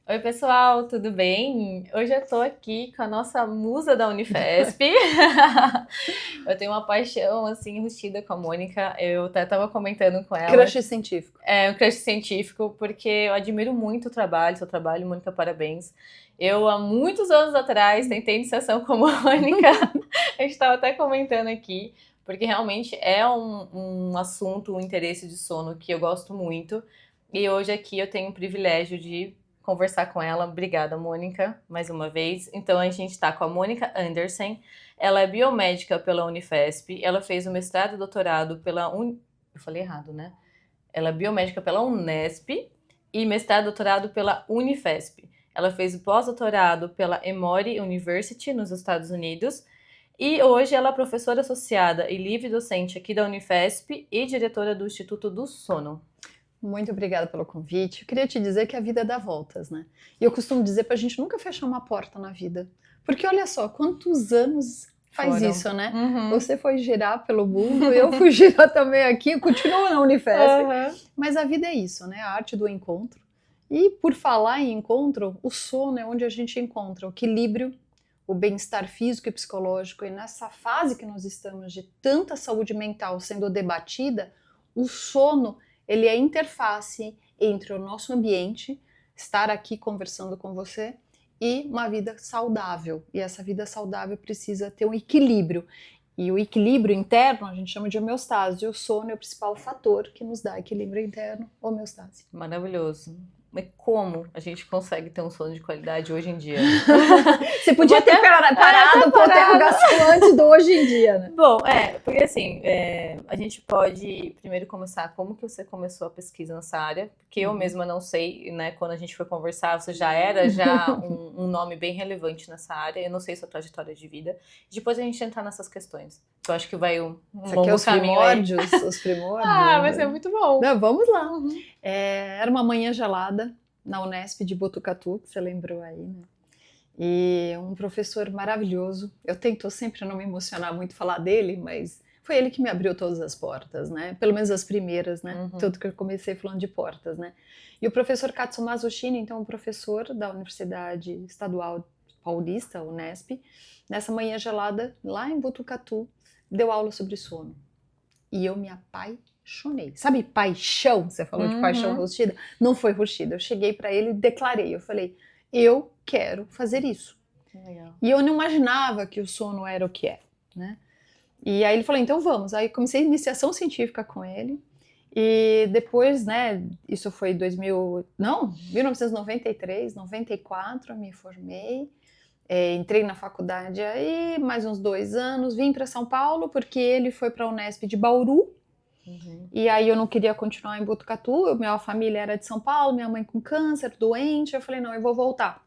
Oi, pessoal, tudo bem? Hoje eu tô aqui com a nossa musa da Unifesp. Eu tenho uma paixão, assim, enrustida com a Mônica. Eu até tava comentando com ela. Crush científico. É, um crush científico, porque eu admiro muito o trabalho, seu trabalho, Mônica, parabéns. Eu, há muitos anos atrás, tentei iniciação com a Mônica. A gente tava até comentando aqui, porque realmente é um assunto, um interesse de sono que eu gosto muito. E hoje aqui eu tenho o privilégio de conversar com ela. Obrigada, Mônica, mais uma vez. Então a gente está com a Mônica Anderson. Ela é biomédica pela Unifesp. Ela fez o mestrado e doutorado pela Eu falei errado, né? Ela é biomédica pela Unesp e mestrado e doutorado pela Unifesp. Ela fez o pós-doutorado pela Emory University, nos Estados Unidos. E hoje ela é professora associada e livre docente aqui da Unifesp e diretora do Instituto do Sono. Muito obrigada pelo convite. Eu queria te dizer que a vida dá voltas, né? E eu costumo dizer pra gente nunca fechar uma porta na vida. Porque olha só, quantos anos faz isso, né? Uhum. Você foi girar pelo mundo, eu fui girar também aqui, continuo na Unifesp. Uhum. Mas a vida é isso, né? A arte do encontro. E por falar em encontro, o sono é onde a gente encontra o equilíbrio, o bem-estar físico e psicológico. E nessa fase que nós estamos de tanta saúde mental sendo debatida, o sono ele é a interface entre o nosso ambiente, estar aqui conversando com você, e uma vida saudável. E essa vida saudável precisa ter um equilíbrio. E o equilíbrio interno a gente chama de homeostase. E o sono é o principal fator que nos dá equilíbrio interno, homeostase. Maravilhoso. Mas como a gente consegue ter um sono de qualidade hoje em dia? Você podia ter parado com a interrogação antes do hoje em dia, né? Bom, porque assim, a gente pode primeiro começar como que você começou a pesquisa nessa área, porque eu mesma não sei, né, quando a gente foi conversar, você já era um nome bem relevante nessa área, eu não sei sua trajetória de vida, depois a gente entrar nessas questões, que eu acho que vai um longo caminho aí. Os primórdios. Vai ser muito bom. Não, vamos lá. Era uma manhã gelada na Unesp de Botucatu, que você lembrou aí, né? E um professor maravilhoso. Eu tento sempre não me emocionar muito falar dele, mas foi ele que me abriu todas as portas, né? Pelo menos as primeiras, né? Tanto que eu comecei falando de portas, né? E o professor Katsumasu Shino, então, um professor da Universidade Estadual Paulista, Unesp, nessa manhã gelada, lá em Botucatu, deu aula sobre sono. E eu me apaixonei. Sabe paixão? Você falou de paixão rostida? Não foi rostida. Eu cheguei para ele e declarei. Eu falei, eu quero fazer isso. Legal. E eu não imaginava que o sono era o que é, né? E aí ele falou, então vamos. Aí comecei a iniciação científica com ele. E depois, né, isso foi 1993, 94, eu me formei. Entrei na faculdade aí, mais uns 2 anos, vim para São Paulo, porque ele foi para a Unesp de Bauru. E aí eu não queria continuar em Botucatu, minha família era de São Paulo, minha mãe com câncer, doente, eu falei, não, eu vou voltar.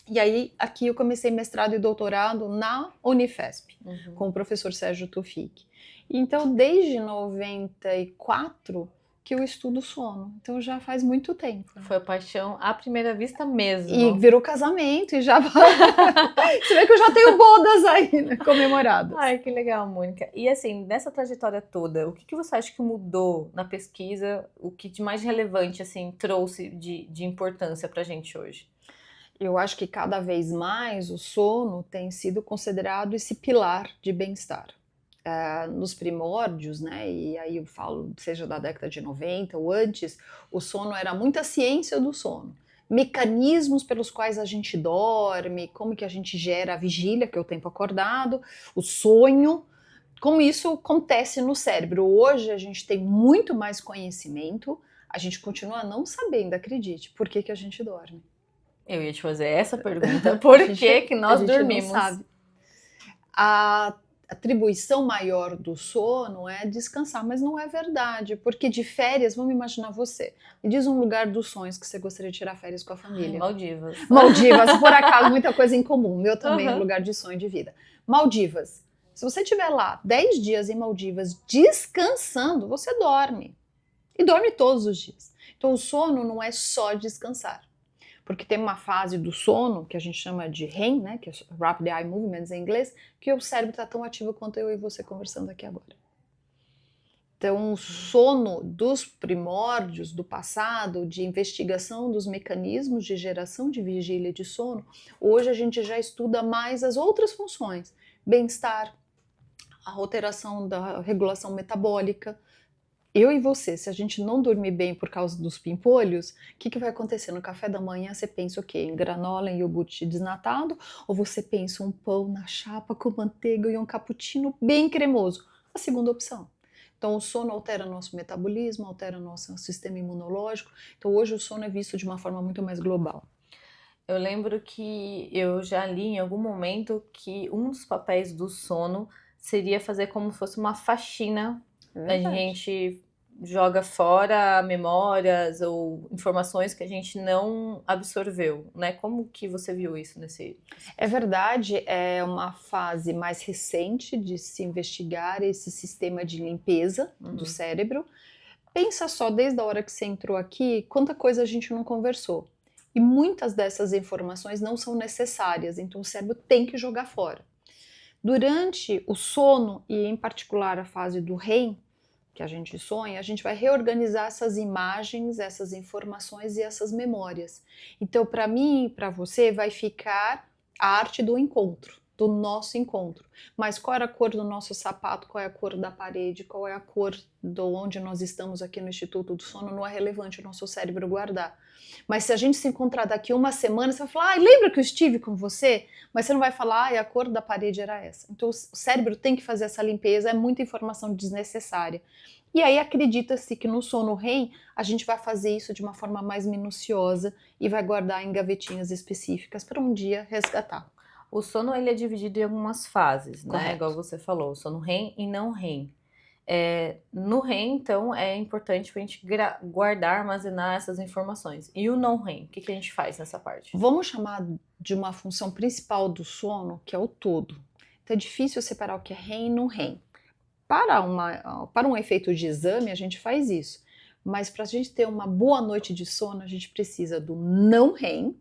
E aí aqui eu comecei mestrado e doutorado na Unifesp, com o professor Sérgio Tufik. Então desde 94 que eu estudo sono, então já faz muito tempo. Foi paixão à primeira vista mesmo. E virou casamento e já você vê que eu já tenho bodas aí, né, comemoradas. Ai, que legal, Mônica. E assim, nessa trajetória toda, o que você acha que mudou na pesquisa? O que de mais relevante, assim, trouxe de importância pra gente hoje? Eu acho que cada vez mais o sono tem sido considerado esse pilar de bem-estar. Nos primórdios, né, e aí eu falo, seja da década de 90 ou antes, o sono era muita ciência do sono. Mecanismos pelos quais a gente dorme, como que a gente gera a vigília, que é o tempo acordado, o sonho, como isso acontece no cérebro. Hoje a gente tem muito mais conhecimento, a gente continua não sabendo, acredite, por que a gente dorme. Eu ia te fazer essa pergunta, por que nós dormimos? Não sabe. A atribuição maior do sono é descansar, mas não é verdade, porque de férias, vamos imaginar você, me diz um lugar dos sonhos que você gostaria de tirar férias com a família. Maldivas. Maldivas, por acaso, muita coisa em comum, meu também é um lugar de sonho de vida. Maldivas, se você estiver lá 10 dias em Maldivas descansando, você dorme, e dorme todos os dias. Então o sono não é só descansar. Porque tem uma fase do sono, que a gente chama de REM, né, que é Rapid Eye Movements em inglês, que o cérebro está tão ativo quanto eu e você conversando aqui agora. Então, o sono dos primórdios, do passado, de investigação dos mecanismos de geração de vigília de sono, hoje a gente já estuda mais as outras funções. Bem-estar, a alteração da regulação metabólica. Eu e você, se a gente não dormir bem por causa dos pimpolhos, o que vai acontecer? No café da manhã você pensa o quê? Em granola, em iogurte desnatado? Ou você pensa um pão na chapa com manteiga e um cappuccino bem cremoso? A segunda opção. Então, o sono altera nosso metabolismo, altera nosso sistema imunológico. Então, hoje o sono é visto de uma forma muito mais global. Eu lembro que eu já li em algum momento que um dos papéis do sono seria fazer como se fosse uma faxina. A gente joga fora memórias ou informações que a gente não absorveu, né? Como que você viu isso nesse... É verdade, é uma fase mais recente de se investigar esse sistema de limpeza do cérebro. Pensa só, desde a hora que você entrou aqui, quanta coisa a gente não conversou. E muitas dessas informações não são necessárias, então o cérebro tem que jogar fora. Durante o sono, e em particular a fase do REM, que a gente sonha, a gente vai reorganizar essas imagens, essas informações e essas memórias. Então, para mim e para você, vai ficar a arte do encontro, do nosso encontro. Mas qual era a cor do nosso sapato, qual é a cor da parede, qual é a cor de onde nós estamos aqui no Instituto do Sono, não é relevante o nosso cérebro guardar. Mas se a gente se encontrar daqui uma semana, você vai falar, lembra que eu estive com você? Mas você não vai falar, a cor da parede era essa. Então o cérebro tem que fazer essa limpeza, é muita informação desnecessária. E aí acredita-se que no sono REM a gente vai fazer isso de uma forma mais minuciosa e vai guardar em gavetinhas específicas para um dia resgatar. O sono ele é dividido em algumas fases, né? Correto. Igual você falou, sono REM e não REM. No REM, então, é importante para a gente guardar, armazenar essas informações. E o não REM, o que a gente faz nessa parte? Vamos chamar de uma função principal do sono, que é o todo. Então é difícil separar o que é REM e não REM. Para um efeito de exame, a gente faz isso. Mas para a gente ter uma boa noite de sono, a gente precisa do não REM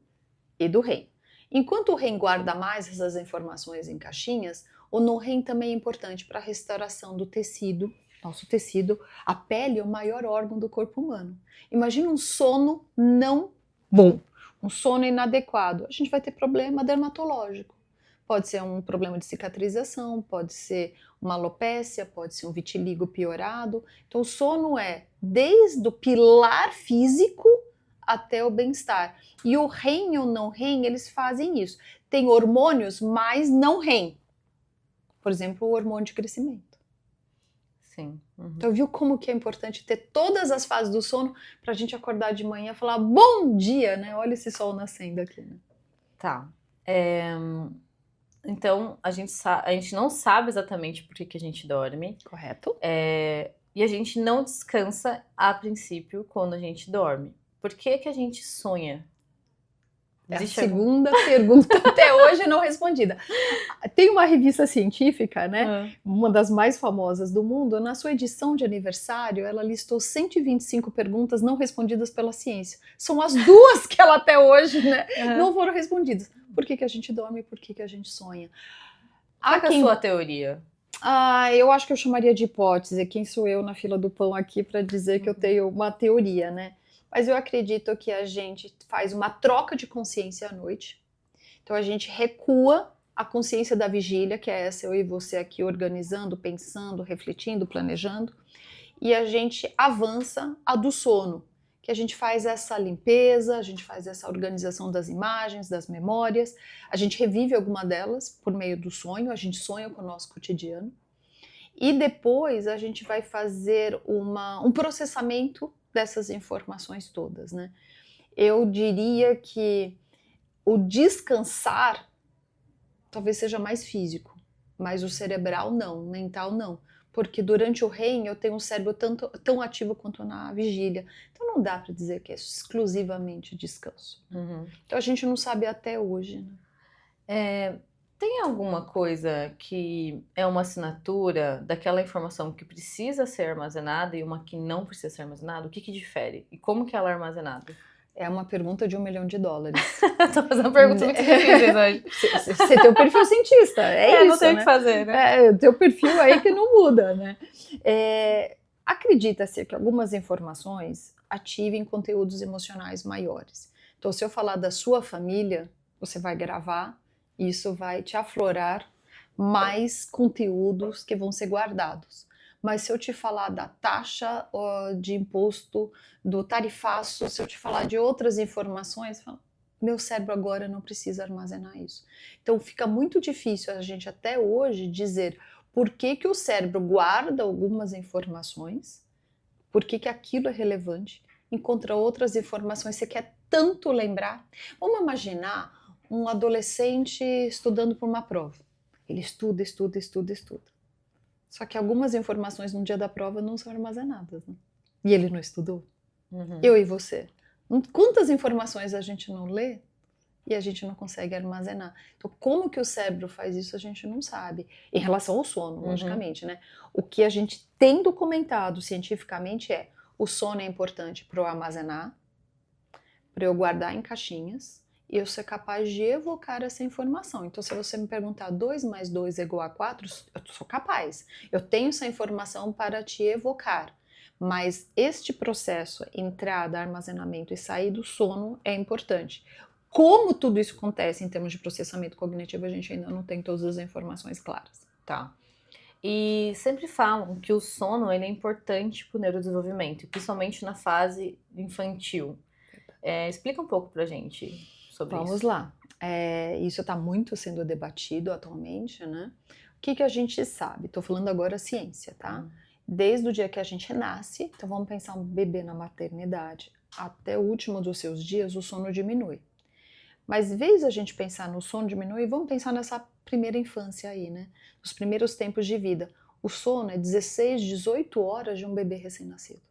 e do REM. Enquanto o REM guarda mais essas informações em caixinhas, o não REM também é importante para a restauração do tecido, nosso tecido. A pele é o maior órgão do corpo humano. Imagina um sono não bom, um sono inadequado. A gente vai ter problema dermatológico. Pode ser um problema de cicatrização, pode ser uma alopécia, pode ser um vitiligo piorado. Então o sono é desde o pilar físico até o bem-estar. E o REM e o não REM, eles fazem isso. Tem hormônios, mas não REM. Por exemplo, o hormônio de crescimento. Sim. Então, viu como que é importante ter todas as fases do sono para a gente acordar de manhã e falar bom dia, né? Olha esse sol nascendo aqui, né? Tá. Então, a gente não sabe exatamente por que a gente dorme. Correto. E a gente não descansa, a princípio, quando a gente dorme. Por que a gente sonha? É a segunda pergunta até hoje não respondida. Tem uma revista científica, né? Uma das mais famosas do mundo. Na sua edição de aniversário, ela listou 125 perguntas não respondidas pela ciência. São as duas que ela até hoje, né, não foram respondidas. Por que a gente dorme e por que a gente sonha? Qual é a sua teoria? Eu acho que eu chamaria de hipótese. Quem sou eu na fila do pão aqui para dizer que eu tenho uma teoria, né? Mas eu acredito que a gente faz uma troca de consciência à noite. Então a gente recua a consciência da vigília, que é essa eu e você aqui organizando, pensando, refletindo, planejando. E a gente avança a do sono, que a gente faz essa limpeza, a gente faz essa organização das imagens, das memórias. A gente revive alguma delas por meio do sonho, a gente sonha com o nosso cotidiano. E depois a gente vai fazer um processamento dessas informações todas, né? Eu diria que o descansar talvez seja mais físico, mas o cerebral não, o mental não, porque durante o REM eu tenho um cérebro tão ativo quanto na vigília, então não dá para dizer que é exclusivamente descanso. Então a gente não sabe até hoje, né? Tem alguma coisa que é uma assinatura daquela informação que precisa ser armazenada e uma que não precisa ser armazenada? O que difere? E como que ela é armazenada? É uma pergunta de $1 milhão. Tô fazendo perguntas muito difíceis hoje. Você tem o perfil cientista, é isso, não tem o né? que fazer, né? O teu perfil aí que não muda, né? Acredita-se que algumas informações ativem conteúdos emocionais maiores. Então, se eu falar da sua família, você vai gravar, isso vai te aflorar mais conteúdos que vão ser guardados. Mas se eu te falar da taxa de imposto, do tarifaço, se eu te falar de outras informações, meu cérebro agora não precisa armazenar isso. Então fica muito difícil a gente até hoje dizer por que o cérebro guarda algumas informações, por que aquilo é relevante, encontra outras informações, você quer tanto lembrar. Vamos imaginar um adolescente estudando por uma prova. Ele estuda. Só que algumas informações no dia da prova não são armazenadas, né? E ele não estudou. Eu e você. Quantas informações a gente não lê e a gente não consegue armazenar? Então, como que o cérebro faz isso, a gente não sabe. Em relação ao sono, logicamente, né? O que a gente tem documentado cientificamente é o sono é importante para eu armazenar, para eu guardar em caixinhas, e eu ser capaz de evocar essa informação. Então, se você me perguntar 2 mais 2 é igual a 4, eu sou capaz. Eu tenho essa informação para te evocar. Mas este processo, entrada, armazenamento e sair do sono, é importante. Como tudo isso acontece em termos de processamento cognitivo, a gente ainda não tem todas as informações claras. Tá. E sempre falam que o sono ele é importante para o neurodesenvolvimento, principalmente na fase infantil. Explica um pouco pra gente sobre isso. Vamos lá. Isso está muito sendo debatido atualmente, né? O que a gente sabe? Estou falando agora ciência, tá? Desde o dia que a gente nasce, então vamos pensar um bebê na maternidade, até o último dos seus dias, o sono diminui. Mas, em vez de a gente pensar no sono diminuir, vamos pensar nessa primeira infância aí, né? Os primeiros tempos de vida. O sono é 16, 18 horas de um bebê recém-nascido.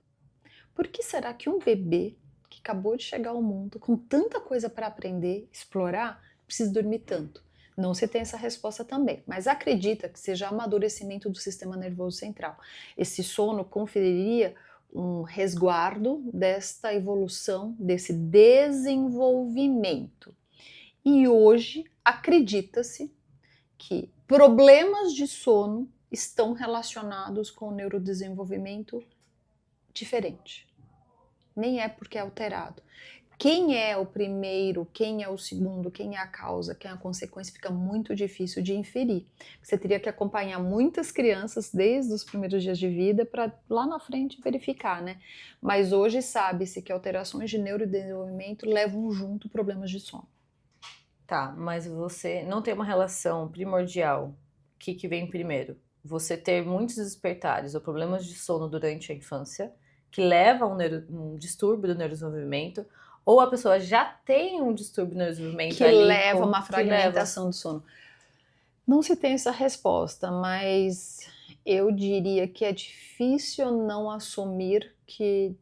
Por que será que um bebê que acabou de chegar ao mundo, com tanta coisa para aprender, explorar, precisa dormir tanto? Não se tem essa resposta também, mas acredita que seja amadurecimento do sistema nervoso central. Esse sono conferiria um resguardo desta evolução, desse desenvolvimento. E hoje acredita-se que problemas de sono estão relacionados com o neurodesenvolvimento diferente. Nem é porque é alterado. Quem é o primeiro, quem é o segundo, quem é a causa, quem é a consequência, fica muito difícil de inferir. Você teria que acompanhar muitas crianças desde os primeiros dias de vida para lá na frente verificar, né? Mas hoje sabe-se que alterações de neurodesenvolvimento levam junto problemas de sono. Tá, mas você não tem uma relação primordial. O que vem primeiro? Você ter muitos despertares ou problemas de sono durante a infância, que leva a um distúrbio do neurodesenvolvimento, ou a pessoa já tem um distúrbio do neurodesenvolvimento que leva a uma fragmentação do sono. Não se tem essa resposta, mas eu diria que é difícil não assumir que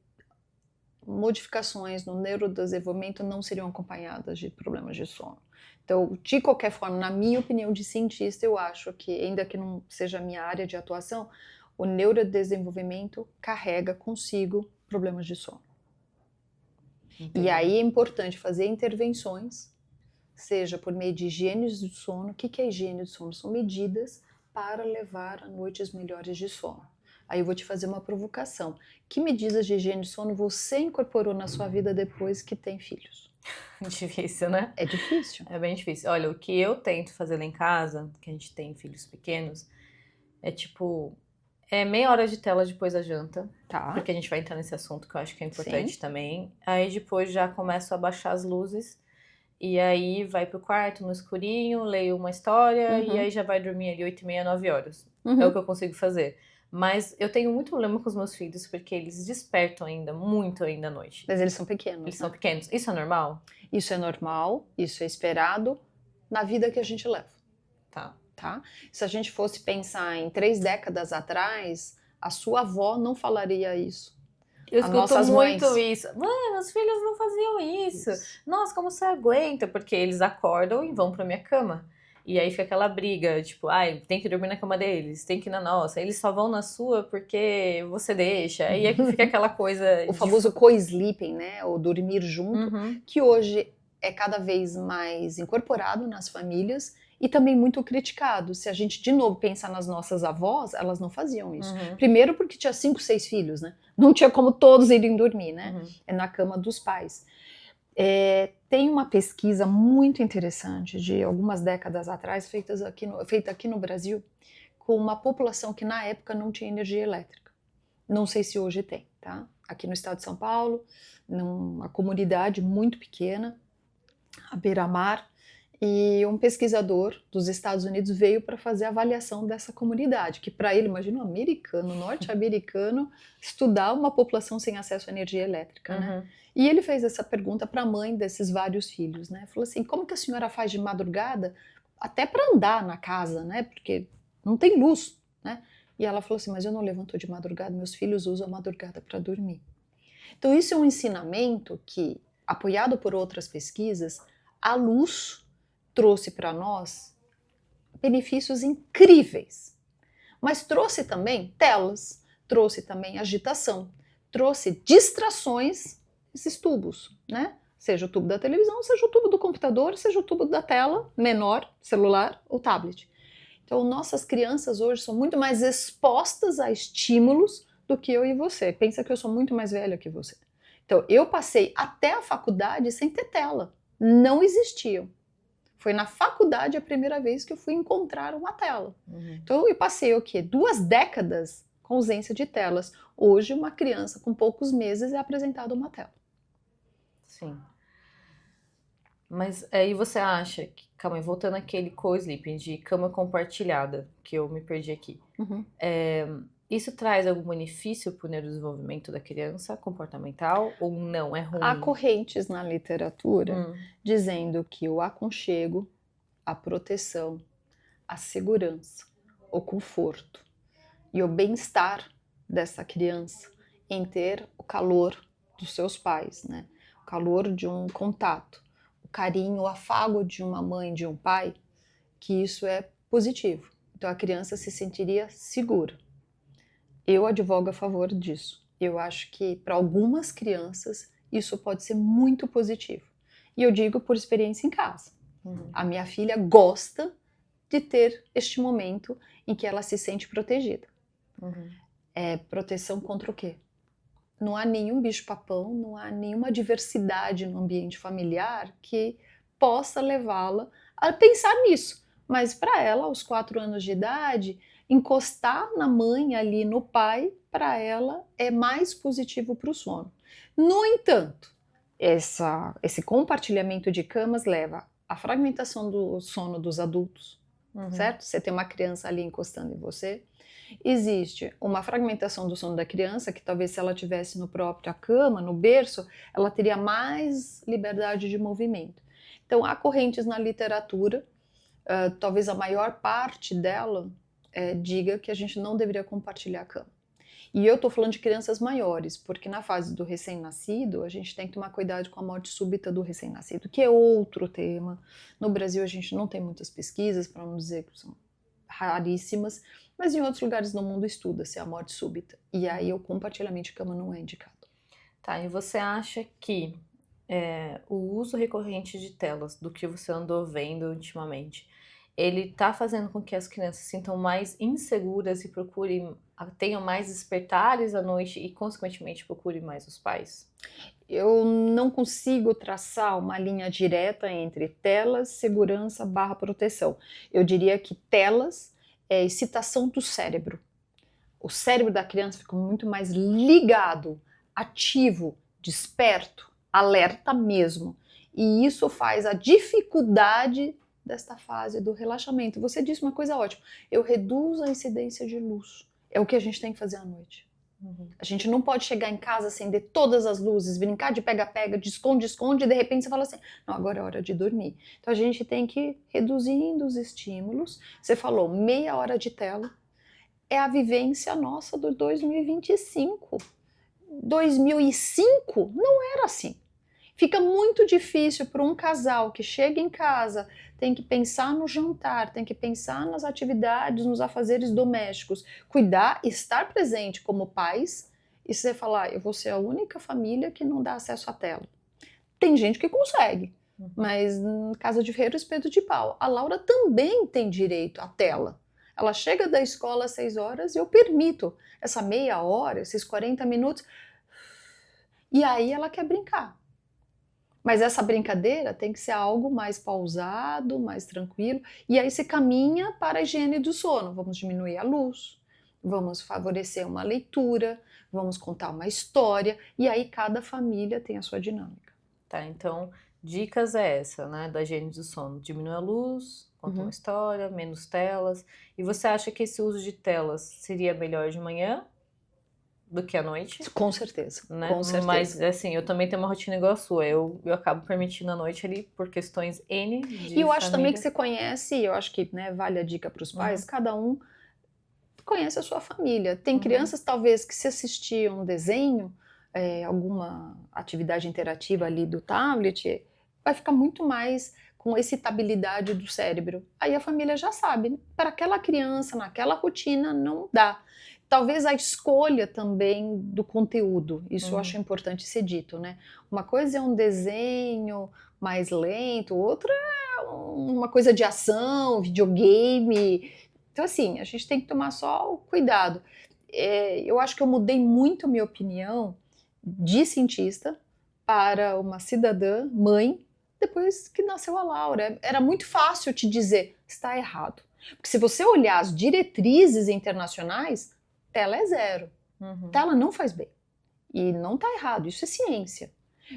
modificações no neurodesenvolvimento não seriam acompanhadas de problemas de sono. Então, de qualquer forma, na minha opinião de cientista, eu acho que, ainda que não seja a minha área de atuação, o neurodesenvolvimento carrega consigo problemas de sono. Entendi. E aí é importante fazer intervenções, seja por meio de higiene do sono. O que é higiene do sono? São medidas para levar a noites melhores de sono. Aí eu vou te fazer uma provocação. Que medidas de higiene de sono você incorporou na sua vida depois que tem filhos? Difícil, né? É difícil. É bem difícil. Olha, o que eu tento fazer lá em casa, que a gente tem filhos pequenos, é tipo... meia hora de tela depois da janta, tá? Porque a gente vai entrar nesse assunto que eu acho que é importante Sim. também. Aí depois já começo a baixar as luzes, e aí vai pro quarto no escurinho, leio uma história, e aí já vai dormir ali 8h30, 9 horas. É o que eu consigo fazer. Mas eu tenho muito problema com os meus filhos, porque eles despertam muito ainda à noite. Mas eles são pequenos. Eles são pequenos. Isso é normal? Isso é normal, isso é esperado na vida que a gente leva. Tá? Se a gente fosse pensar em 3 décadas atrás, a sua avó não falaria isso. Eu escuto muito isso. Mãe, os filhos não faziam isso. Nossa, como você aguenta? Porque eles acordam e vão pra minha cama. E aí fica aquela briga, tipo, tem que dormir na cama deles, tem que ir na nossa. Eles só vão na sua porque você deixa. E aí fica aquela coisa... O famoso co-sleeping, né? Ou dormir junto, que hoje é cada vez mais incorporado nas famílias e também muito criticado. Se a gente, de novo, pensar nas nossas avós, elas não faziam isso. Uhum. Primeiro porque tinha 5, 6 filhos, né? Não tinha como todos irem dormir, né? Uhum. É na cama dos pais. Tem uma pesquisa muito interessante de algumas décadas atrás, feita aqui no Brasil, com uma população que na época não tinha energia elétrica. Não sei se hoje tem, tá? Aqui no estado de São Paulo, numa comunidade muito pequena, à beira-mar, e um pesquisador dos Estados Unidos veio para fazer a avaliação dessa comunidade, que para ele, imagina um americano, norte-americano, estudar uma população sem acesso à energia elétrica, né? E ele fez essa pergunta para a mãe desses vários filhos, né? Falou assim, como que a senhora faz de madrugada até para andar na casa, né? Porque não tem luz, né? E ela falou assim, mas eu não levanto de madrugada, meus filhos usam a madrugada para dormir. Então isso é um ensinamento que, apoiado por outras pesquisas, a luz trouxe para nós benefícios incríveis, mas trouxe também telas, trouxe também agitação, trouxe distrações, esses tubos, né? Seja o tubo da televisão, seja o tubo do computador, seja o tubo da tela menor, celular ou tablet. Então, nossas crianças hoje são muito mais expostas a estímulos do que eu e você. Pensa que eu sou muito mais velha que você. Então, eu passei até a faculdade sem ter tela. Não existiam. Foi na faculdade a primeira vez que eu fui encontrar uma tela. Então, eu passei o quê? 2 décadas com ausência de telas. Hoje, uma criança com poucos meses é apresentada uma tela. Sim. Mas aí você acha que, calma aí, voltando àquele co-sleeping de cama compartilhada, que eu me perdi aqui. Isso traz algum benefício para o neurodesenvolvimento da criança, comportamental, ou não, é ruim? Há correntes na literatura dizendo que o aconchego, a proteção, a segurança, o conforto e o bem-estar dessa criança em ter o calor dos seus pais, né? O calor de um contato, o carinho, o afago de uma mãe, de um pai, que isso é positivo. Então a criança se sentiria segura. Eu advogo a favor disso. Eu acho que para algumas crianças isso pode ser muito positivo. E eu digo por experiência em casa. A minha filha gosta de ter este momento em que ela se sente protegida. É proteção contra o quê? Não há nenhum bicho-papão, não há nenhuma diversidade no ambiente familiar que possa levá-la a pensar nisso. Mas para ela, aos 4 anos de idade, encostar na mãe ali, no pai, para ela é mais positivo para o sono. No entanto, esse compartilhamento de camas leva à fragmentação do sono dos adultos, certo? Você tem uma criança ali encostando em você. Existe uma fragmentação do sono da criança, que talvez se ela estivesse no próprio cama, no berço, ela teria mais liberdade de movimento. Então há correntes na literatura, talvez a maior parte dela diga que a gente não deveria compartilhar a cama. E eu estou falando de crianças maiores, porque na fase do recém-nascido, a gente tem que tomar cuidado com a morte súbita do recém-nascido, que é outro tema. No Brasil a gente não tem muitas pesquisas, para não dizer que são raríssimas, mas em outros lugares do mundo estuda-se a morte súbita. E aí o compartilhamento de cama não é indicado. Tá, e você acha que o uso recorrente de telas, do que você andou vendo ultimamente, ele tá fazendo com que as crianças se sintam mais inseguras e tenham mais despertares à noite e, consequentemente, procurem mais os pais? Eu não consigo traçar uma linha direta entre telas, segurança / proteção. Eu diria que telas é excitação do cérebro. O cérebro da criança fica muito mais ligado, ativo, desperto, alerta mesmo. E isso faz a dificuldade desta fase do relaxamento. Você disse uma coisa ótima, eu reduzo a incidência de luz. É o que a gente tem que fazer à noite. A gente não pode chegar em casa, acender todas as luzes, brincar de pega-pega, de esconde-esconde, e de repente você fala assim, não, agora é hora de dormir. Então a gente tem que ir reduzindo os estímulos. Você falou, meia hora de tela, é a vivência nossa do 2025. 2005 não era assim. Fica muito difícil para um casal que chega em casa, tem que pensar no jantar, tem que pensar nas atividades, nos afazeres domésticos, cuidar, estar presente como pais, e você falar, eu vou ser a única família que não dá acesso à tela. Tem gente que consegue, Mas Casa de Ferreiro, Espeto de Pau. A Laura também tem direito à tela. Ela chega da escola às 6 horas e eu permito essa meia hora, esses 40 minutos, e aí ela quer brincar. Mas essa brincadeira tem que ser algo mais pausado, mais tranquilo, e aí se caminha para a higiene do sono. Vamos diminuir a luz, vamos favorecer uma leitura, vamos contar uma história, e aí cada família tem a sua dinâmica. Tá, então, dicas é essa, né, da higiene do sono. Diminui a luz, conta uma história, menos telas. E você acha que esse uso de telas seria melhor de manhã do que à noite? Com certeza, Né? com certeza. Mas, assim, eu também tenho uma rotina igual a sua. Eu acabo permitindo à noite ali por questões N de E eu acho família. também que você conhece, eu acho que, né, vale a dica para os pais, cada um conhece a sua família. Tem crianças, talvez, que se assistir um desenho, alguma atividade interativa ali do tablet, vai ficar muito mais com excitabilidade do cérebro. Aí a família já sabe, né? Para aquela criança, naquela rotina, não dá. Talvez a escolha também do conteúdo, isso eu acho importante ser dito, né? Uma coisa é um desenho mais lento, outra é uma coisa de ação, videogame. Então, assim, a gente tem que tomar só o cuidado. Eu acho que eu mudei muito a minha opinião de cientista para uma cidadã, mãe, depois que nasceu a Laura. Era muito fácil te dizer, está errado. Porque se você olhar as diretrizes internacionais, tela é 0. Tela não faz bem. E não está errado, isso é ciência.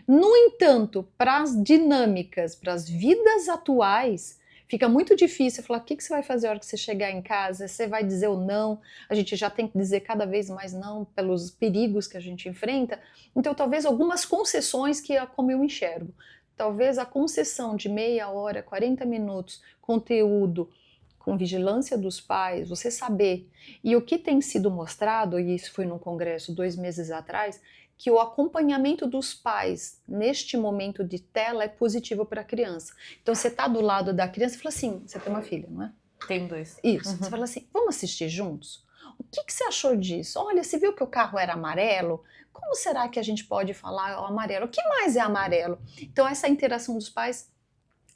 No entanto, para as dinâmicas, para as vidas atuais, fica muito difícil falar o que você vai fazer a hora que você chegar em casa, você vai dizer o não, a gente já tem que dizer cada vez mais não pelos perigos que a gente enfrenta, então talvez algumas concessões que é como eu enxergo, talvez a concessão de meia hora, 40 minutos, conteúdo, com vigilância dos pais, você saber, e o que tem sido mostrado, e isso foi num congresso 2 meses atrás, que o acompanhamento dos pais neste momento de tela é positivo para a criança. Então você está do lado da criança e fala assim, você tem uma filha, não é? Tem 2. Isso, você fala assim, vamos assistir juntos? O que você achou disso? Olha, você viu que o carro era amarelo? Como será que a gente pode falar o amarelo? O que mais é amarelo? Então essa interação dos pais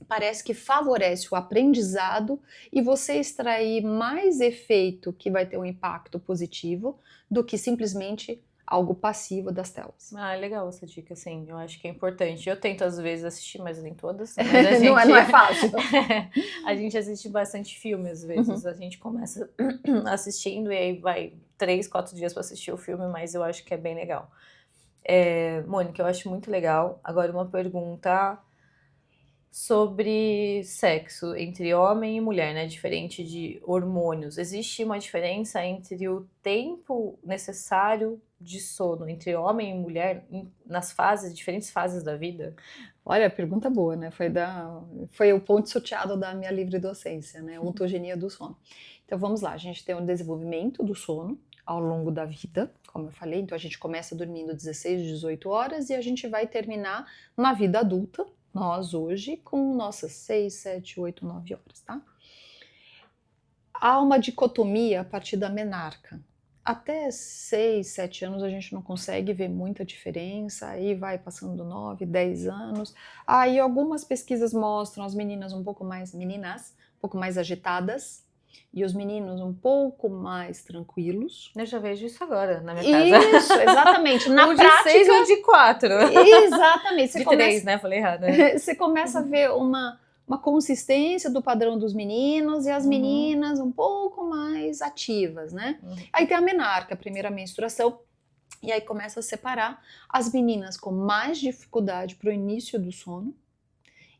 parece que favorece o aprendizado e você extrair mais efeito que vai ter um impacto positivo do que simplesmente algo passivo das telas. Ah, legal essa dica, assim, eu acho que é importante. Eu tento às vezes assistir, mas nem todas. Mas a gente... não é fácil. A gente assiste bastante filme às vezes. A gente começa assistindo e aí vai 3, 4 dias para assistir o filme, mas eu acho que é bem legal. Mônica, eu acho muito legal. Agora uma pergunta sobre sexo entre homem e mulher, né? Diferente de hormônios. Existe uma diferença entre o tempo necessário de sono entre homem e mulher nas diferentes fases da vida? Olha, pergunta boa, né? Foi o ponto sorteado da minha livre docência, né? Ontogenia do sono. Então vamos lá, a gente tem o desenvolvimento do sono ao longo da vida, como eu falei, então a gente começa dormindo 16, 18 horas e a gente vai terminar na vida adulta, nós hoje, com nossas 6, 7, 8, 9 horas, tá? Há uma dicotomia a partir da menarca. Até 6, 7 anos a gente não consegue ver muita diferença, aí vai passando 9, 10 anos. Aí algumas pesquisas mostram as meninas um pouco mais agitadas e os meninos um pouco mais tranquilos. Eu já vejo isso agora na minha casa. Isso, exatamente. Na um prática, de 6 ou de 4. Exatamente. Você de 3, né? Falei errado. Você começa a ver uma consistência do padrão dos meninos e as meninas um pouco mais ativas, né? Aí tem a menarca, a primeira menstruação, e aí começa a separar as meninas com mais dificuldade para o início do sono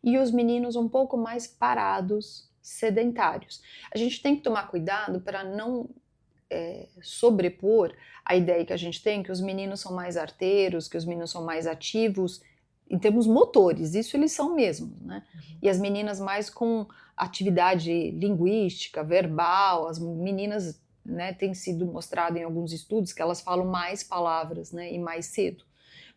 e os meninos um pouco mais parados, sedentários. A gente tem que tomar cuidado para não sobrepor a ideia que a gente tem que os meninos são mais arteiros, que os meninos são mais ativos em termos motores, isso eles são mesmo, né? E as meninas mais com atividade linguística, verbal, as meninas, né, tem sido mostrado em alguns estudos que elas falam mais palavras, né, e mais cedo.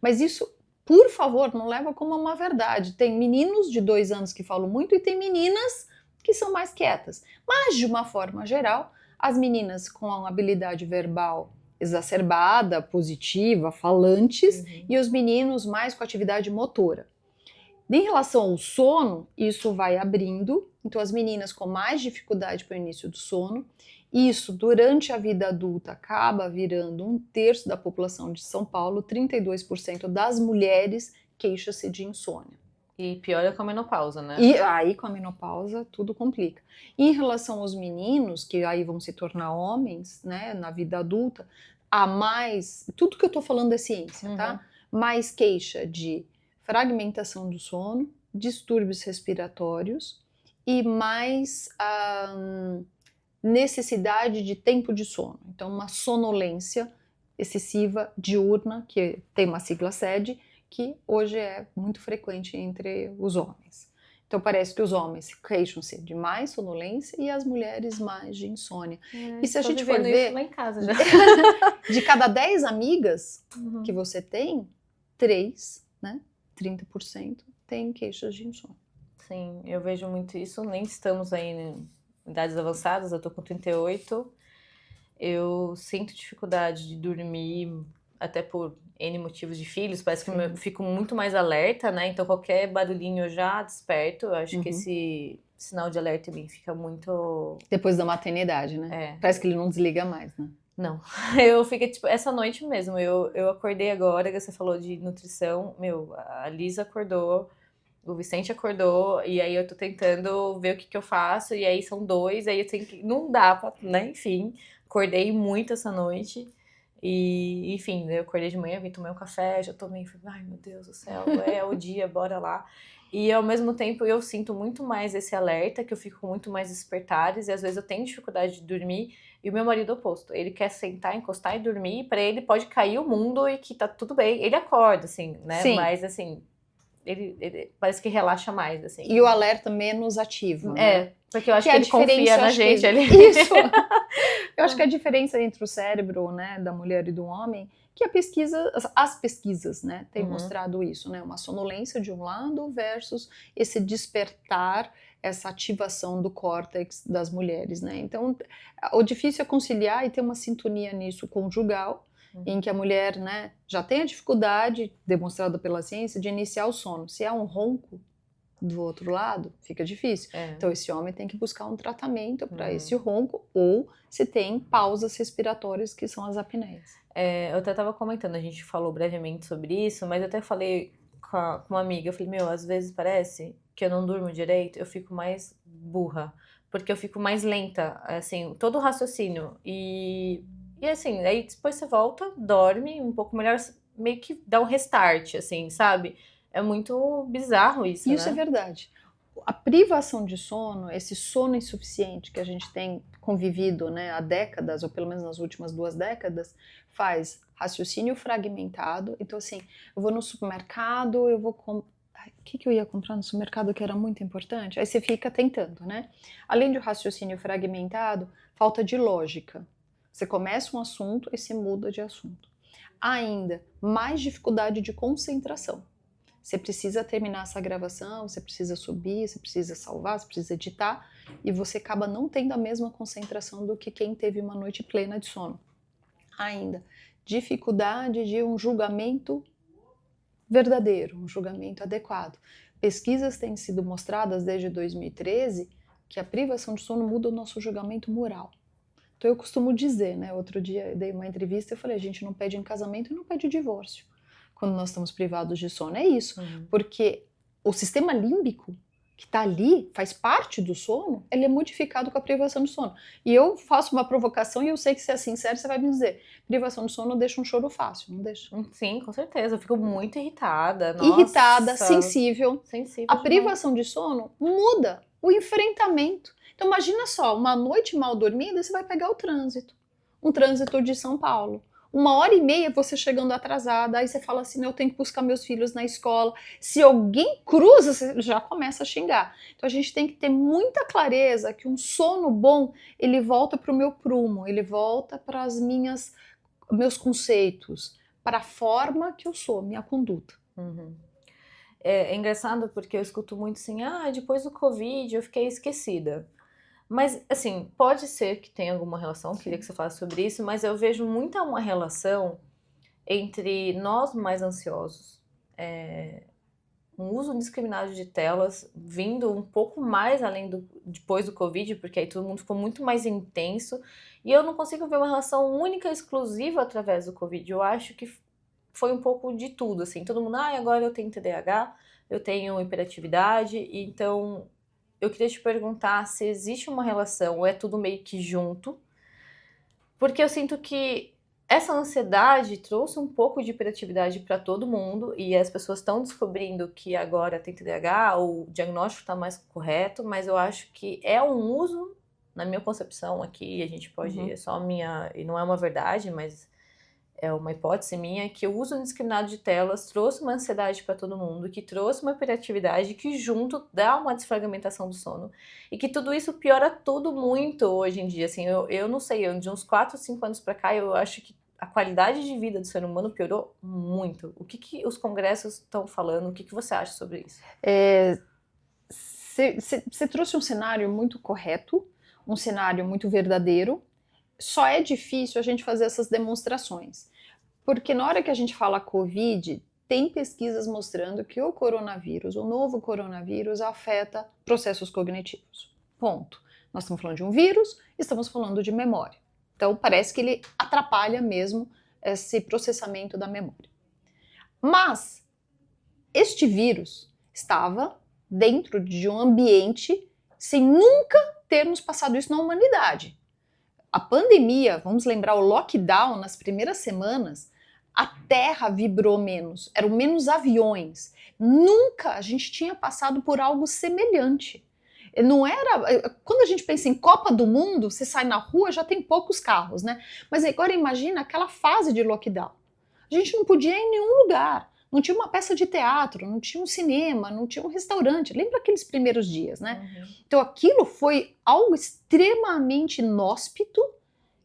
Mas isso, por favor, não leva como uma verdade. Tem meninos de 2 anos que falam muito e tem meninas que são mais quietas. Mas, de uma forma geral, as meninas com a habilidade verbal exacerbada, positiva, falantes, e os meninos mais com atividade motora. Em relação ao sono, isso vai abrindo, então as meninas com mais dificuldade para o início do sono, isso durante a vida adulta acaba virando 1/3 da população de São Paulo, 32% das mulheres queixa-se de insônia. E pior é com a menopausa, né? E aí com a menopausa tudo complica. Em relação aos meninos, que aí vão se tornar homens, né, na vida adulta, há mais, tudo que eu tô falando é ciência, tá? Mais queixa de fragmentação do sono, distúrbios respiratórios e mais necessidade de tempo de sono. Então, uma sonolência excessiva diurna, que tem uma sigla SED, que hoje é muito frequente entre os homens. Então, parece que os homens queixam-se de mais sonolência e as mulheres mais de insônia. E se a gente for ver, isso lá em casa já. de cada 10 amigas que você tem, 3, né, 30% tem queixas de insônia. Sim, eu vejo muito isso. Nem estamos aí em idades avançadas, eu tô com 38. Eu sinto dificuldade de dormir, até por N motivos de filhos. Parece que eu fico muito mais alerta, né? Então qualquer barulhinho eu já desperto. Eu acho que esse sinal de alerta em mim fica muito... Depois da maternidade, né? Parece que ele não desliga mais, né? Não, eu fiquei, tipo, essa noite mesmo, eu acordei agora, que você falou de nutrição, a Lisa acordou, o Vicente acordou, e aí eu tô tentando ver o que eu faço, e aí são 2, aí eu tenho que, não dá pra, né, enfim, acordei muito essa noite, e, enfim, eu acordei de manhã, vim tomar um café, já tomei, falei, ai meu Deus do céu, é o dia, bora lá. E ao mesmo tempo eu sinto muito mais esse alerta, que eu fico com muito mais despertares, e às vezes eu tenho dificuldade de dormir, e o meu marido é o oposto. Ele quer sentar, encostar e dormir, pra ele pode cair o mundo e que tá tudo bem. Ele acorda, assim, né? Sim. Mas, assim, ele parece que relaxa mais, assim. E o alerta menos ativo, né? Porque eu acho que ele confia na gente ali. Isso! Eu acho que a diferença entre o cérebro, né, da mulher e do homem, que as pesquisas, né, têm mostrado isso, né? Uma sonolência de um lado versus esse despertar, essa ativação do córtex das mulheres, né? Então, o difícil é conciliar e ter uma sintonia nisso conjugal, em que a mulher, né, já tem a dificuldade, demonstrada pela ciência, de iniciar o sono. Se há um ronco do outro lado, fica difícil. Então, esse homem tem que buscar um tratamento para esse ronco, ou se tem pausas respiratórias, que são as apneias. Eu até estava comentando, a gente falou brevemente sobre isso, mas eu até falei com uma amiga, eu falei, às vezes parece que eu não durmo direito, eu fico mais burra, porque eu fico mais lenta, assim, todo o raciocínio, e assim, aí depois você volta, dorme um pouco melhor, meio que dá um restart, assim, sabe? É muito bizarro isso, né? Isso é verdade. A privação de sono, esse sono insuficiente que a gente tem convivido, né, há décadas, ou pelo menos nas últimas 2 décadas, faz raciocínio fragmentado. Então, assim, eu vou no supermercado, eu vou... O que eu ia comprar no supermercado que era muito importante? Aí você fica tentando, né? Além do raciocínio fragmentado, falta de lógica. Você começa um assunto e você muda de assunto. Ainda, mais dificuldade de concentração. Você precisa terminar essa gravação, você precisa subir, você precisa salvar, você precisa editar, e você acaba não tendo a mesma concentração do que quem teve uma noite plena de sono. Ainda, dificuldade de um julgamento verdadeiro, um julgamento adequado. Pesquisas têm sido mostradas desde 2013 que a privação de sono muda o nosso julgamento moral. Então eu costumo dizer, né, outro dia eu dei uma entrevista e eu falei, a gente não pede em casamento e não pede divórcio quando nós estamos privados de sono. É isso, porque o sistema límbico que está ali, faz parte do sono, ele é modificado com a privação de sono. E eu faço uma provocação e eu sei que se é sincero, você vai me dizer, privação de sono deixa um choro fácil, não deixa? Sim, com certeza, eu fico muito irritada. Irritada, sensível. Sensível a privação de sono muda o enfrentamento. Então imagina só, uma noite mal dormida, você vai pegar o trânsito. Um trânsito de São Paulo. 1h30 você chegando atrasada, aí você fala assim, eu tenho que buscar meus filhos na escola. Se alguém cruza, você já começa a xingar. Então a gente tem que ter muita clareza que um sono bom, ele volta para o meu prumo, ele volta para os meus conceitos, para a forma que eu sou, minha conduta. É engraçado porque eu escuto muito assim, depois do Covid eu fiquei esquecida. Mas, assim, pode ser que tenha alguma relação, queria que você falasse sobre isso, mas eu vejo muita uma relação entre nós mais ansiosos, um uso indiscriminado de telas, vindo um pouco mais além depois do Covid, porque aí todo mundo ficou muito mais intenso, e eu não consigo ver uma relação única, exclusiva através do Covid. Eu acho que foi um pouco de tudo, assim, todo mundo, agora eu tenho TDAH, eu tenho hiperatividade, então eu queria te perguntar se existe uma relação, ou é tudo meio que junto, porque eu sinto que essa ansiedade trouxe um pouco de hiperatividade para todo mundo e as pessoas estão descobrindo que agora tem TDAH, o diagnóstico está mais correto, mas eu acho que é um uso, na minha concepção aqui, a gente pode, é só minha, e não é uma verdade, mas é uma hipótese minha, que o uso indiscriminado de telas trouxe uma ansiedade para todo mundo, que trouxe uma hiperatividade, que junto dá uma desfragmentação do sono, e que tudo isso piora tudo muito hoje em dia, assim, eu não sei, de uns 4, 5 anos para cá, eu acho que a qualidade de vida do ser humano piorou muito. O que os congressos estão falando? O que você acha sobre isso? Você trouxe um cenário muito correto, um cenário muito verdadeiro. Só é difícil a gente fazer essas demonstrações, porque na hora que a gente fala Covid, tem pesquisas mostrando que o coronavírus, o novo coronavírus, afeta processos cognitivos. Ponto. Nós estamos falando de um vírus, estamos falando de memória. Então parece que ele atrapalha mesmo esse processamento da memória. Mas este vírus estava dentro de um ambiente sem nunca termos passado isso na humanidade. A pandemia, vamos lembrar o lockdown nas primeiras semanas, a terra vibrou menos, eram menos aviões. Nunca a gente tinha passado por algo semelhante. Não era. Quando a gente pensa em Copa do Mundo, você sai na rua, já tem poucos carros, né? Mas agora imagina aquela fase de lockdown. A gente não podia ir em nenhum lugar. Não tinha uma peça de teatro, não tinha um cinema, não tinha um restaurante. Lembra aqueles primeiros dias, né? Então aquilo foi algo extremamente inóspito,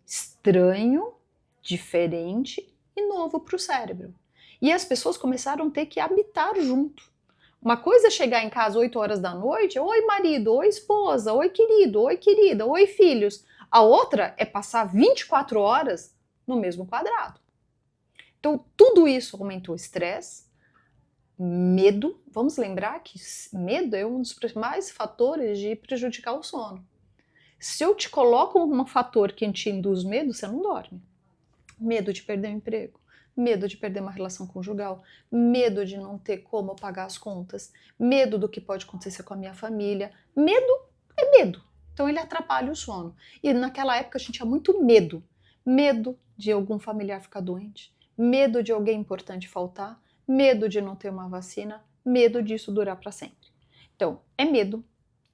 estranho, diferente e novo para o cérebro. E as pessoas começaram a ter que habitar junto. Uma coisa é chegar em casa 8 horas da noite, oi marido, oi esposa, oi querido, oi querida, oi filhos. A outra é passar 24 horas no mesmo quadrado. Então, tudo isso aumentou o estresse, medo. Vamos lembrar que medo é um dos principais fatores de prejudicar o sono. Se eu te coloco um fator que te induz medo, você não dorme. Medo de perder o emprego, medo de perder uma relação conjugal, medo de não ter como pagar as contas, medo do que pode acontecer com a minha família. Medo é medo. Então, ele atrapalha o sono. E naquela época a gente tinha muito medo. Medo de algum familiar ficar doente, medo de alguém importante faltar, medo de não ter uma vacina, medo disso durar para sempre. Então, é medo,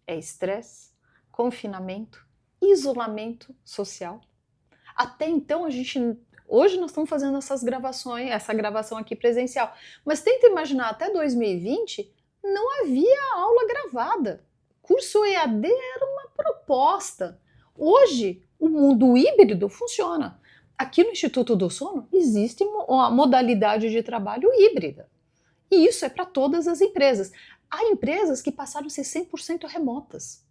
é estresse, confinamento, isolamento social. Até então, hoje nós estamos fazendo essas gravações, essa gravação aqui presencial, mas tenta imaginar, até 2020 não havia aula gravada. Curso EAD era uma proposta. Hoje, o mundo híbrido funciona. Aqui no Instituto do Sono existe uma modalidade de trabalho híbrida. E isso é para todas as empresas. Há empresas que passaram a ser 100% remotas.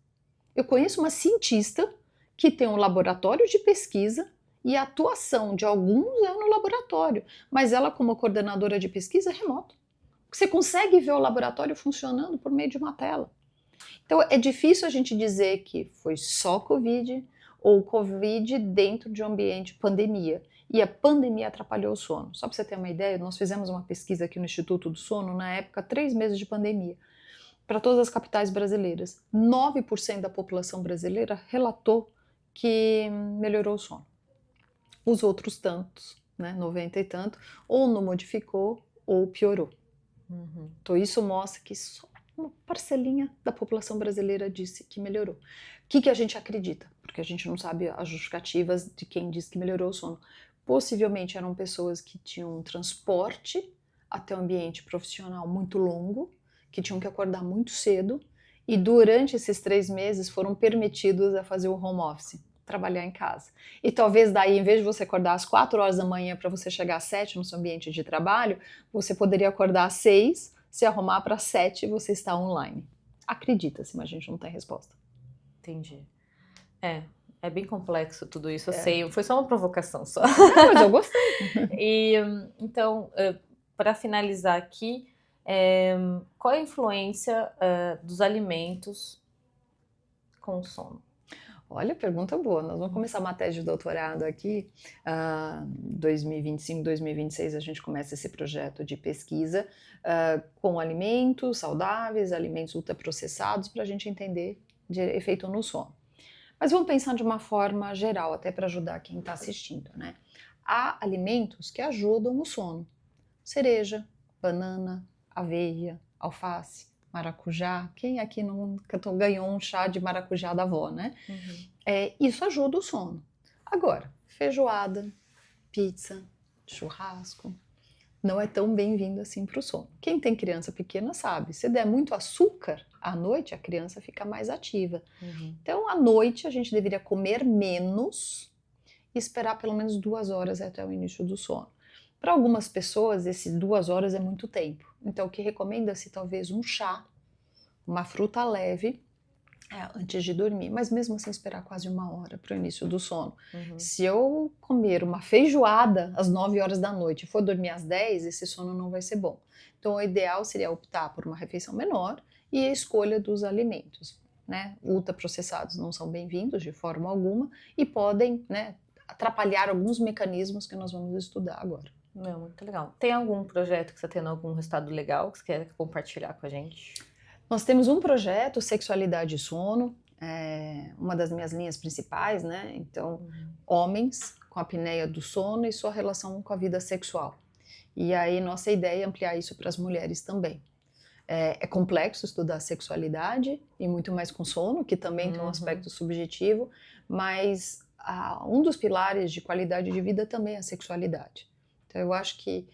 Eu conheço uma cientista que tem um laboratório de pesquisa e a atuação de alguns é no laboratório, mas ela, como coordenadora de pesquisa, é remoto. Você consegue ver o laboratório funcionando por meio de uma tela. Então é difícil a gente dizer que foi só Covid ou Covid dentro de um ambiente pandemia. E a pandemia atrapalhou o sono. Só para você ter uma ideia, nós fizemos uma pesquisa aqui no Instituto do Sono, na época, 3 meses de pandemia, para todas as capitais brasileiras. 9% da população brasileira relatou que melhorou o sono. Os outros tantos, né, 90 e tanto, ou não modificou ou piorou. Então isso mostra que só uma parcelinha da população brasileira disse que melhorou. O que a gente acredita? Porque a gente não sabe as justificativas de quem diz que melhorou o sono. Possivelmente eram pessoas que tinham um transporte até o ambiente profissional muito longo, que tinham que acordar muito cedo e durante esses 3 meses foram permitidos a fazer o home office, trabalhar em casa. E talvez daí, em vez de você acordar às 4 horas da manhã para você chegar às 7 no seu ambiente de trabalho, você poderia acordar às 6, se arrumar para 7 e você está online. Acredita-se, mas a gente não tem resposta. Entendi. É bem complexo tudo isso, eu sei. Foi só uma provocação só. Não, mas eu gostei. E então, para finalizar aqui, Qual é a influência dos alimentos com o sono? Olha, pergunta boa. Nós vamos começar uma tese de doutorado aqui. 2025, 2026 a gente começa esse projeto de pesquisa com alimentos saudáveis, alimentos ultraprocessados, para a gente entender de efeito no sono. Mas vamos pensar de uma forma geral, até para ajudar quem está assistindo, né? Há alimentos que ajudam no sono. Cereja, banana, aveia, alface, maracujá. Quem aqui nunca ganhou um chá de maracujá da avó, né? Isso ajuda o sono. Agora, feijoada, pizza, churrasco, não é tão bem-vindo assim para o sono. Quem tem criança pequena sabe, se der muito açúcar à noite, a criança fica mais ativa. Então, à noite, a gente deveria comer menos e esperar pelo menos 2 horas até o início do sono. Para algumas pessoas, esses 2 horas é muito tempo. Então, o que recomenda-se talvez um chá, uma fruta leve, antes de dormir, mas mesmo assim esperar quase 1 hora para o início do sono. Se eu comer uma feijoada às 9 horas da noite e for dormir às 10, esse sono não vai ser bom. Então, o ideal seria optar por uma refeição menor e a escolha dos alimentos, né? Ultraprocessados não são bem-vindos de forma alguma e podem, né, atrapalhar alguns mecanismos que nós vamos estudar agora. Muito legal. Tem algum projeto que você está tendo algum resultado legal que você quer compartilhar com a gente? Nós temos um projeto, Sexualidade e Sono, uma das minhas linhas principais, né? Então, homens com a apneia do sono e sua relação com a vida sexual. E aí, nossa ideia é ampliar isso para as mulheres também. É complexo estudar a sexualidade e muito mais com sono, que também tem um aspecto subjetivo, mas um dos pilares de qualidade de vida também é a sexualidade. Então, eu acho que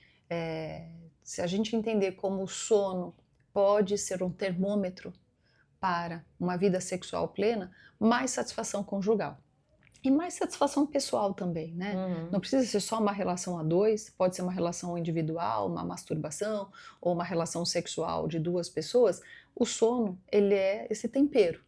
se a gente entender como o sono pode ser um termômetro para uma vida sexual plena, mais satisfação conjugal. E mais satisfação pessoal também, né? Não precisa ser só uma relação a 2, pode ser uma relação individual, uma masturbação, ou uma relação sexual de 2 pessoas. O sono, ele é esse tempero.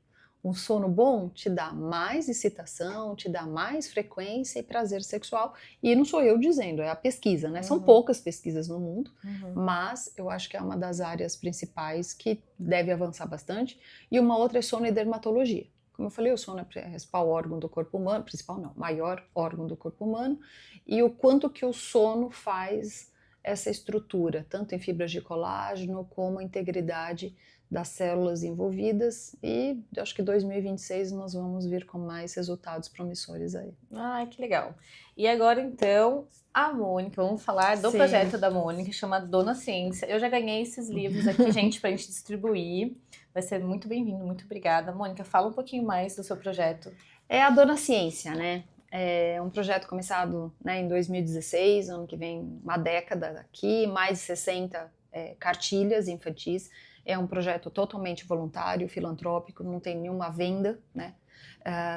Um sono bom te dá mais excitação, te dá mais frequência e prazer sexual. E não sou eu dizendo, é a pesquisa, né? São poucas pesquisas no mundo, mas eu acho que é uma das áreas principais que deve avançar bastante. E uma outra é sono e dermatologia. Como eu falei, o sono é o principal órgão do corpo humano, principal não, maior órgão do corpo humano, e o quanto que o sono faz essa estrutura, tanto em fibras de colágeno como a integridade das células envolvidas, e acho que 2026 nós vamos vir com mais resultados promissores aí. Ai, que legal. E agora então, a Mônica, vamos falar do projeto da Mônica, chamado Dona Ciência. Eu já ganhei esses livros aqui, gente, pra gente distribuir. Vai ser muito bem-vindo, muito obrigada. Mônica, fala um pouquinho mais do seu projeto. É a Dona Ciência, né? É um projeto começado, né, em 2016, ano que vem uma década aqui, mais de 60 cartilhas infantis. É um projeto totalmente voluntário, filantrópico, não tem nenhuma venda, né?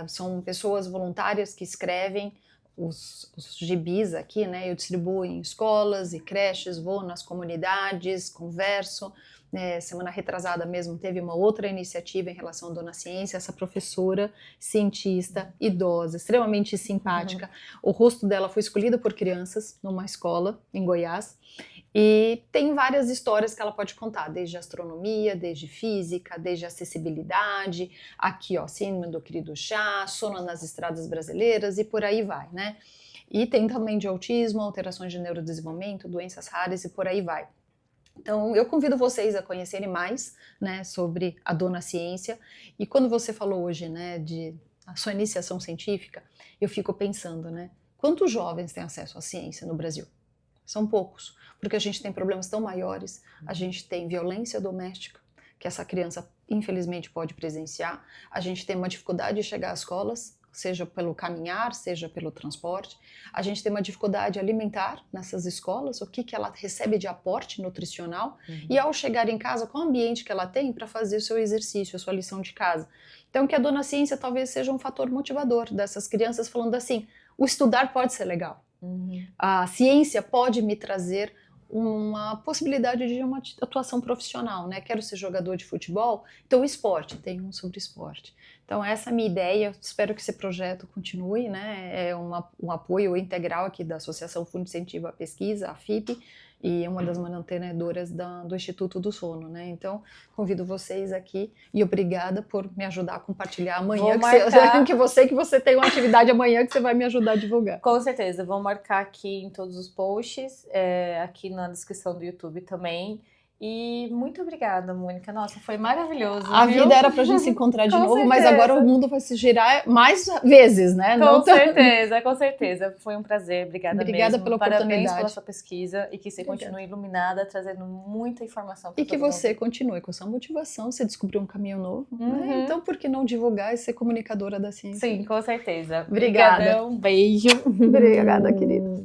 São pessoas voluntárias que escrevem os gibis aqui, né? Eu distribuo em escolas e creches, vou nas comunidades, converso. Semana retrasada mesmo teve uma outra iniciativa em relação à Dona Ciência, essa professora cientista idosa, extremamente simpática. O rosto dela foi escolhido por crianças numa escola em Goiás e tem várias histórias que ela pode contar, desde astronomia, desde física, desde acessibilidade, aqui ó, síndrome do querido chá, sono nas estradas brasileiras e por aí vai, né? E tem também de autismo, alterações de neurodesenvolvimento, doenças raras e por aí vai. Então, eu convido vocês a conhecerem mais, né, sobre a Dona Ciência. E quando você falou hoje, né, de a sua iniciação científica, eu fico pensando, né, quantos jovens têm acesso à ciência no Brasil? São poucos, porque a gente tem problemas tão maiores, a gente tem violência doméstica, que essa criança, infelizmente, pode presenciar, a gente tem uma dificuldade de chegar às escolas, seja pelo caminhar, seja pelo transporte. A gente tem uma dificuldade alimentar nessas escolas, o que ela recebe de aporte nutricional, e ao chegar em casa, qual o ambiente que ela tem para fazer o seu exercício, a sua lição de casa. Então, que a Dona Ciência talvez seja um fator motivador dessas crianças falando assim, o estudar pode ser legal, a ciência pode me trazer uma possibilidade de uma atuação profissional, né? Quero ser jogador de futebol, então o esporte, tem um sobre esporte. Então essa é a minha ideia, espero que esse projeto continue, né? É um apoio integral aqui da Associação Fundo de Incentivo à Pesquisa, a FIP, e uma das mantenedoras do Instituto do Sono, né? Então, convido vocês aqui e obrigada por me ajudar a compartilhar amanhã, que você tem uma atividade amanhã que você vai me ajudar a divulgar. Com certeza, vou marcar aqui em todos os posts, aqui na descrição do YouTube também. E muito obrigada, Mônica. Nossa, foi maravilhoso. A vida era pra gente se encontrar de novo, certeza. Mas agora o mundo vai se girar mais vezes, né? Com certeza, com certeza. Foi um prazer. Obrigada mesmo. Pela Parabéns oportunidade. pela sua pesquisa e que você continue iluminada, trazendo muita informação para E que você continue com sua motivação, você descobriu um caminho novo. Uhum. Né? Então, por que não divulgar e ser comunicadora da ciência? Sim, com certeza. Obrigada. Um beijo. Obrigada, querida.